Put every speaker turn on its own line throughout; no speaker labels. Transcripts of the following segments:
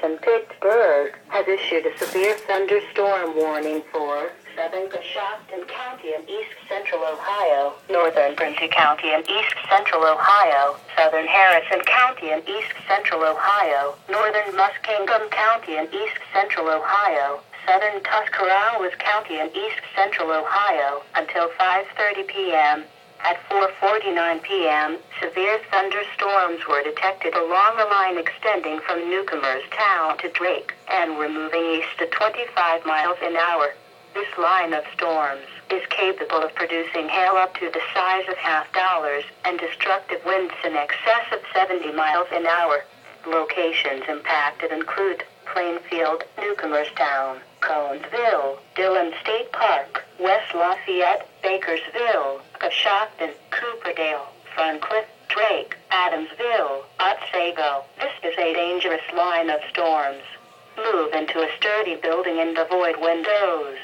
and Pittsburgh has issued a severe thunderstorm warning for southern Coshocton County and east central Ohio, northern Quincy County and east central Ohio, southern Harrison County and east central Ohio, northern Muskingum County and east central Ohio, southern Tuscarawas County and east central Ohio, until 5:30 p.m. At 4:49 p.m., severe thunderstorms were detected along a line extending from Newcomerstown to Drake and were moving east at 25 miles an hour. This line of storms is capable of producing hail up to the size of $half and destructive winds in excess of 70 miles an hour. Locations impacted include Plainfield, Newcomerstown, Conesville, Dillon State Park, West Lafayette, Bakersville, Coshocton, Cooperdale, Ferncliff, Drake, Adamsville, Otsego. This is a dangerous line of storms. Move into a sturdy building and avoid windows.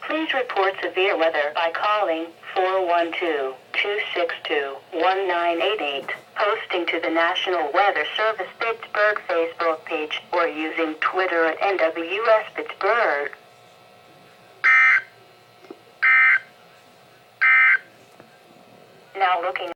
Please report severe weather by calling 412-262-1988, posting to the National Weather Service Pittsburgh Facebook page, or using Twitter at NWS Pittsburgh. Now looking